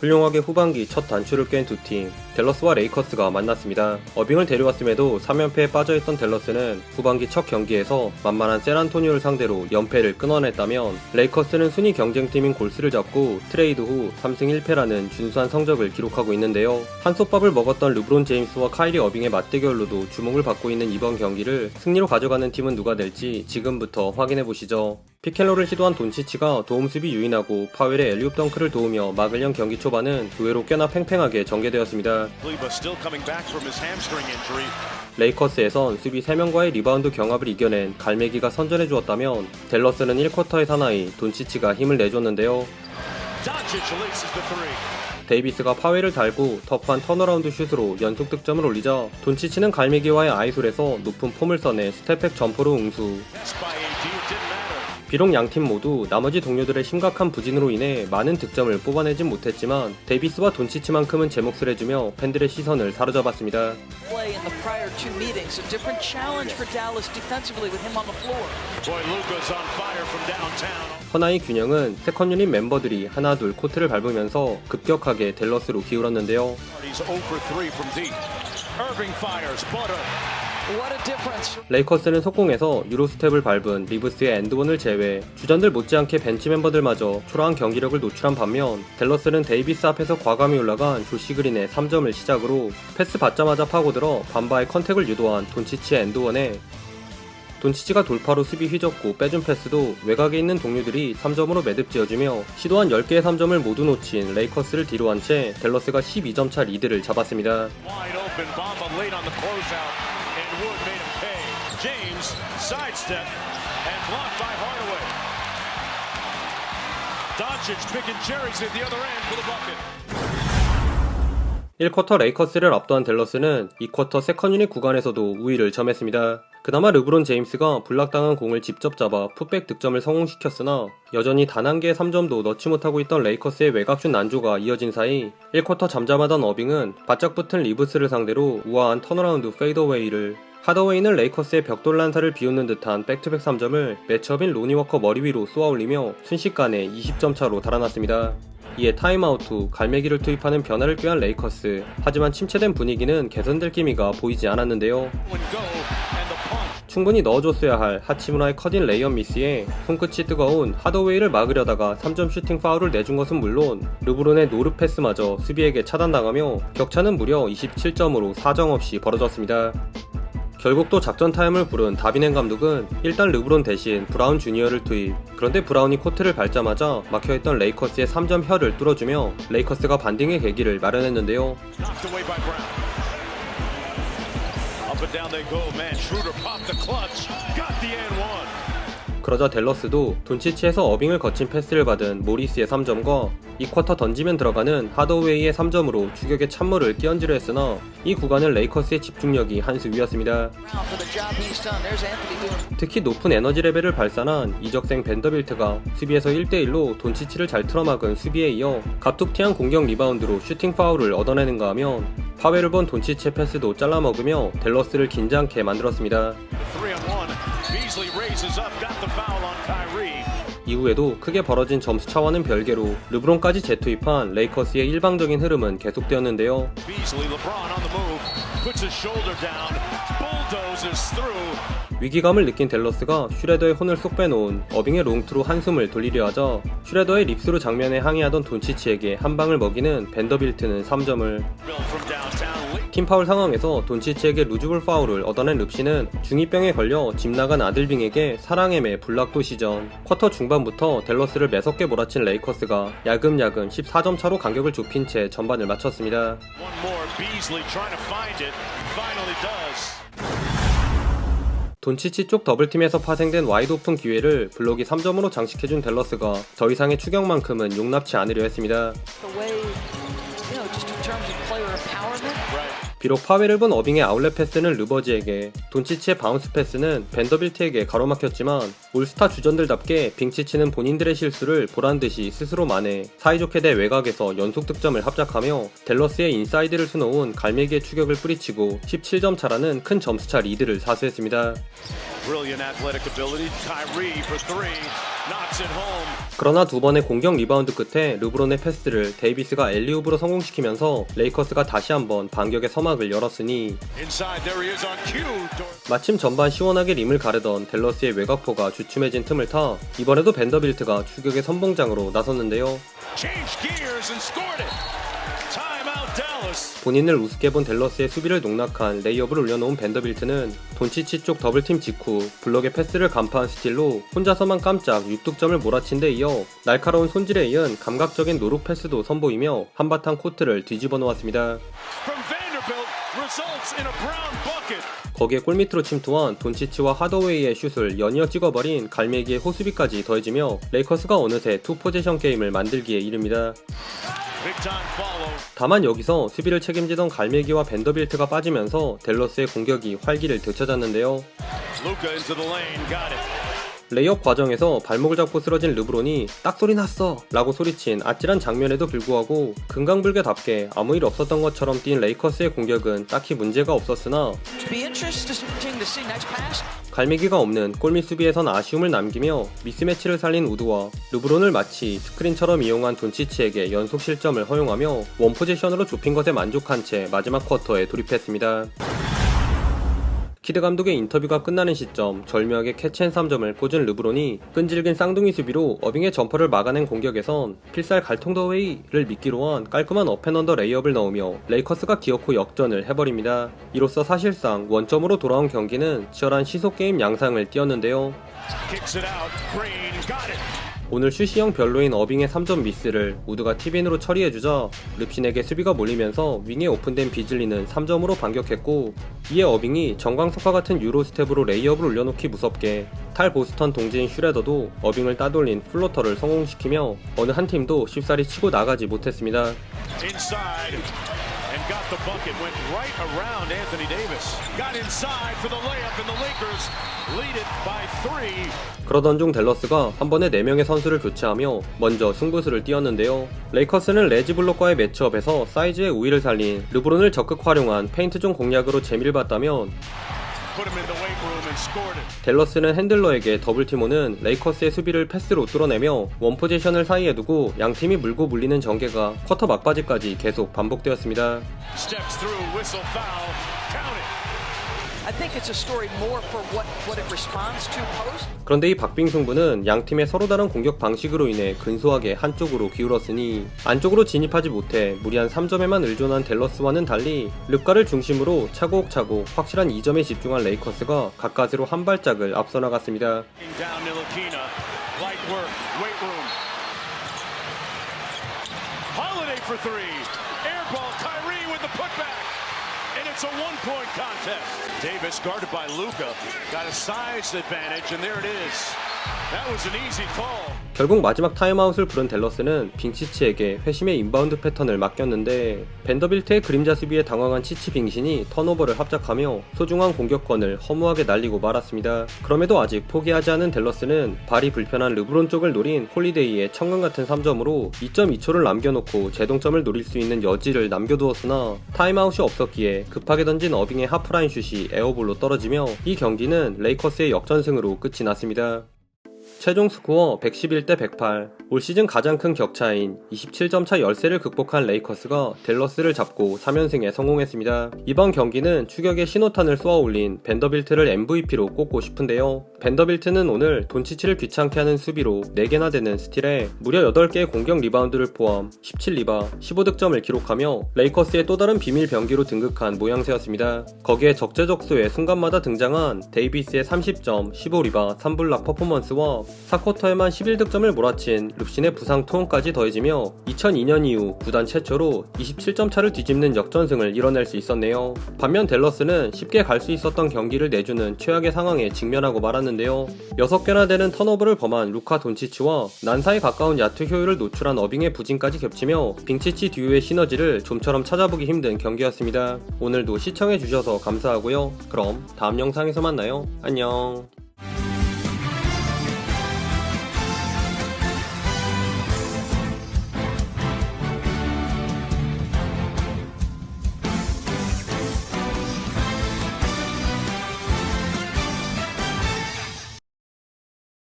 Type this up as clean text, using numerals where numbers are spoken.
훌륭하게 후반기 첫 단추를 깬 두 팀, 댈러스와 레이커스가 만났습니다. 어빙을 데려왔음에도 3연패에 빠져있던 댈러스는 후반기 첫 경기에서 만만한 샌안토니오를 상대로 연패를 끊어냈다면 레이커스는 순위 경쟁팀인 골스를 잡고 트레이드 후 3승 1패라는 준수한 성적을 기록하고 있는데요. 한솥밥을 먹었던 르브론 제임스와 카이리 어빙의 맞대결로도 주목을 받고 있는 이번 경기를 승리로 가져가는 팀은 누가 될지 지금부터 확인해보시죠. 픽앤롤을 시도한 돈치치가 도움 수비 유인하고 파웰의 엘리웁 덩크를 도우며 막으려 경기 초반은 의외로 꽤나 팽팽하게 전개되었습니다. 레이커스에선 수비 3명과의 리바운드 경합을 이겨낸 갈매기가 선전해주었다면 댈러스는 1쿼터의 사나이 돈치치가 힘을 내줬는데요. 데이비스가 파웰을 달고 터프한 턴어라운드 슛으로 연속 득점을 올리자 돈치치는 갈매기와의 아이솔에서 높은 폼을 써내 스텝백 점퍼로 응수. 비록 양팀 모두 나머지 동료들의 심각한 부진으로 인해 많은 득점을 뽑아내진 못했지만 데이비스와 돈치치만큼은 제 몫을 해주며 팬들의 시선을 사로잡았습니다. 허나의 균형은 세컨 유닛 멤버들이 하나 둘 코트를 밟으면서 급격하게 댈러스로 기울었는데요. 레이커스는 속공에서 유로스텝을 밟은 리브스의 엔드원을 제외 주전들 못지않게 벤치 멤버들마저 초라한 경기력을 노출한 반면 댈러스는 데이비스 앞에서 과감히 올라간 조시 그린의 3점을 시작으로 패스 받자마자 파고들어 반바의 컨택을 유도한 돈치치의 엔드원에 돈치치가 돌파로 수비 휘젓고 빼준 패스도 외곽에 있는 동료들이 3점으로 매듭 지어주며 시도한 10개의 3점을 모두 놓친 레이커스를 뒤로한 채 댈러스가 12점차 리드를 잡았습니다. Sidestep and blocked by Hardaway. Doncic picking cherries at the other end for the bucket. 1쿼터 레이커스를 압도한 댈러스는 2쿼터 세컨 유닛 구간에서도 우위를 점했습니다. 그나마 르브론 제임스가 블락당한 공을 직접 잡아 풋백 득점을 성공시켰으나 여전히 단 한 개의 3점도 넣지 못하고 있던 레이커스의 외곽슛 난조가 이어진 사이 1쿼터 잠잠하던 어빙은 바짝 붙은 리브스를 상대로 우아한 턴어라운드 페이더웨이를 하더웨이는 레이커스의 벽돌난사를 비웃는 듯한 백투백 3점을 매치업인 로니 워커 머리 위로 쏘아올리며 순식간에 20점 차로 달아났습니다. 이에 타임아웃 후 갈매기를 투입하는 변화를 꾀한 레이커스. 하지만 침체된 분위기는 개선될 기미가 보이지 않았는데요. 충분히 넣어줬어야 할 하치무라의 컷인 레이업 미스에 손끝이 뜨거운 하더웨이를 막으려다가 3점 슈팅 파울을 내준 것은 물론 르브론의 노르 패스마저 수비에게 차단당하며 격차는 무려 27점으로 사정없이 벌어졌습니다. 결국 또 작전 타임을 부른 다비넨 감독은 일단 르브론 대신 브라운 주니어를 투입. 그런데 브라운이 코트를 밟자마자 막혀있던 레이커스의 3점 혀를 뚫어주며 레이커스가 반등의 계기를 마련했는데요. 그러자 댈러스도 돈치치에서 어빙을 거친 패스를 받은 모리스의 3점과 2쿼터 던지면 들어가는 하더웨이의 3점으로 추격의 찬물을 끼얹으려 했으나 이 구간은 레이커스의 집중력이 한 수 위였습니다. 특히 높은 에너지 레벨을 발산한 이적생 벤더빌트가 수비에서 1대1로 돈치치를 잘 틀어막은 수비에 이어 갑툭튀한 공격 리바운드로 슈팅 파울을 얻어내는가 하면 파웰을 본 돈치치의 패스도 잘라먹으며 댈러스를 긴장케 만들었습니다. 이후에도 크게 벌어진 점수 차와는 별개로 르브론까지 재투입한 레이커스의 일방적인 흐름은 계속되었는데요. 위기감을 느낀 댈러스가 슈레더의 혼을 쏙 빼놓은 어빙의 롱투로 한숨을 돌리려 하자 슈레더의 립스루 장면에 항의하던 돈치치에게 한 방을 먹이는 벤더빌트는 3점을. 팀 파울 상황에서 돈치치에게 루즈볼 파울을 얻어낸 릅시는 중2병에 걸려 집 나간 아들빙에게 사랑해매 불락도 시전. 쿼터 중반부터 댈러스를 매섭게 몰아친 레이커스가 야금야금 14점 차로 간격을 좁힌 채 전반을 마쳤습니다. 돈치치 쪽 더블팀에서 파생된 와이드 오픈 기회를 블록이 3점으로 장식해준 댈러스가 더 이상의 추격만큼은 용납치 않으려 했습니다. 비록 파웰을 본 어빙의 아웃렛 패스는 르버지에게, 돈치치의 바운스 패스는 벤더빌트에게 가로막혔지만 올스타 주전들답게 빙치치는 본인들의 실수를 보란듯이 스스로 만회 사이좋게 대 외곽에서 연속 득점을 합작하며 댈러스의 인사이드를 수놓은 갈매기의 추격을 뿌리치고 17점 차라는 큰 점수차 리드를 사수했습니다. Brilliant athletic ability. Kyrie for three. Knocks it home. 그러나 두 번의 공격 리바운드 끝에 르브론의 패스를 데이비스가 엘리웁으로 성공시키면서 레이커스가 다시 한번 반격의 서막을 열었으니 마침 전반 시원하게 림을 가르던 댈러스의 외곽포가 주춤해진 틈을 타 이번에도 벤더빌트가 추격의 선봉장으로 나섰는데요. 본인을 우습게 본 댈러스의 수비를 농락한 레이업을 올려놓은 벤더빌트는 돈치치 쪽 더블팀 직후 블럭의 패스를 간파한 스틸로 혼자서만 깜짝 6득점을 몰아친 데 이어 날카로운 손질에 이은 감각적인 노루 패스도 선보이며 한바탕 코트를 뒤집어 놓았습니다. 거기에 골밑으로 침투한 돈치치와 하더웨이의 슛을 연이어 찍어버린 갈매기의 호수비까지 더해지며 레이커스가 어느새 투 포지션 게임을 만들기에 이릅니다. 다만 여기서 수비를 책임지던 갈매기와 벤더빌트가 빠지면서 댈러스의 공격이 활기를 되찾았는데요. 레이업 과정에서 발목을 잡고 쓰러진 르브론이 딱 소리 났어! 라고 소리친 아찔한 장면에도 불구하고 금강불개답게 아무 일 없었던 것처럼 뛴 레이커스의 공격은 딱히 문제가 없었으나 갈매기가 없는 골밑 수비에선 아쉬움을 남기며 미스매치를 살린 우드와 르브론을 마치 스크린처럼 이용한 돈치치에게 연속 실점을 허용하며 원포지션으로 좁힌 것에 만족한 채 마지막 쿼터에 돌입했습니다. 키드 감독의 인터뷰가 끝나는 시점 절묘하게 캐치앤 3점을 꽂은 르브론이 끈질긴 쌍둥이 수비로 어빙의 점퍼를 막아낸 공격에선 필살 갈통더웨이를 미끼로 한 깔끔한 업앤언더 레이업을 넣으며 레이커스가 기어코 역전을 해버립니다. 이로써 사실상 원점으로 돌아온 경기는 치열한 시속게임 양상을 띄었는데요. 오늘 슛시형 별로인 어빙의 3점 미스를 우드가 팁인으로 처리해주자 릅신에게 수비가 몰리면서 윙에 오픈된 비즐리는 3점으로 반격했고 이에 어빙이 정광석과 같은 유로 스텝으로 레이업을 올려놓기 무섭게 탈 보스턴 동지인 슈레더도 어빙을 따돌린 플로터를 성공시키며 어느 한 팀도 쉽사리 치고 나가지 못했습니다. Got the bucket, went right around Anthony Davis. Got inside for the layup and the Lakers lead it by 3. 그러던 중 댈러스가 한 번에 4명의 선수를 교체하며 먼저 승부수를 띄웠는데요. 레이커스는 레지블록과의 매치업에서 사이즈의 우위를 살린 르브론을 적극 활용한 페인트존 공략으로 재미를 봤다면 댈러스는 핸들러에게 더블팀 오는 레이커스의 수비를 패스로 뚫어내며 원포지션을 사이에 두고 양팀이 물고 물리는 전개가 쿼터 막바지까지 계속 반복되었습니다. 그런데 이 박빙 승부는 양팀의 서로 다른 공격 방식으로 인해 근소하게 한쪽으로 기울었으니 안쪽으로 진입하지 못해 무리한 3점에만 의존한 댈러스와는 달리 릅가를 중심으로 차곡차곡 확실한 2점에 집중한 레이커스가 가까스로 한 발짝을 앞서 나갔습니다. It's a one-point contest. Davis guarded by Luka. Got a size advantage, and there it is. That was an easy call. 결국 마지막 타임아웃을 부른 댈러스는 빙치치에게 회심의 인바운드 패턴을 맡겼는데 벤더빌트의 그림자 수비에 당황한 치치 빙신이 턴오버를 합작하며 소중한 공격권을 허무하게 날리고 말았습니다. 그럼에도 아직 포기하지 않은 댈러스는 발이 불편한 르브론 쪽을 노린 홀리데이의 청강같은 3점으로 2.2초를 남겨놓고 제동점을 노릴 수 있는 여지를 남겨두었으나 타임아웃이 없었기에 급하게 던진 어빙의 하프라인 슛이 에어볼로 떨어지며 이 경기는 레이커스의 역전승으로 끝이 났습니다. 최종 스코어 111대 108. 올 시즌 가장 큰 격차인 27점 차 열세를 극복한 레이커스가 댈러스를 잡고 3연승에 성공했습니다. 이번 경기는 추격의 신호탄을 쏘아올린 벤더빌트를 MVP로 꼽고 싶은데요. 벤더빌트는 오늘 돈치치를 귀찮게 하는 수비로 4개나 되는 스틸에 무려 8개의 공격 리바운드를 포함 17리바, 15득점을 기록하며 레이커스의 또 다른 비밀 병기로 등극한 모양새였습니다. 거기에 적재적소의 순간마다 등장한 데이비스의 30점, 15리바, 3블락 퍼포먼스와 4쿼터에만 11득점을 몰아친 릅신의 부상 투혼까지 더해지며 2002년 이후 구단 최초로 27점 차를 뒤집는 역전승을 이뤄낼 수 있었네요. 반면 댈러스는 쉽게 갈 수 있었던 경기를 내주는 최악의 상황에 직면하고 말았는데요. 6개나 되는 턴오버를 범한 루카 돈치치와 난사에 가까운 야투 효율을 노출한 어빙의 부진까지 겹치며 빙치치 듀오의 시너지를 좀처럼 찾아보기 힘든 경기였습니다. 오늘도 시청해주셔서 감사하고요. 그럼 다음 영상에서 만나요. 안녕.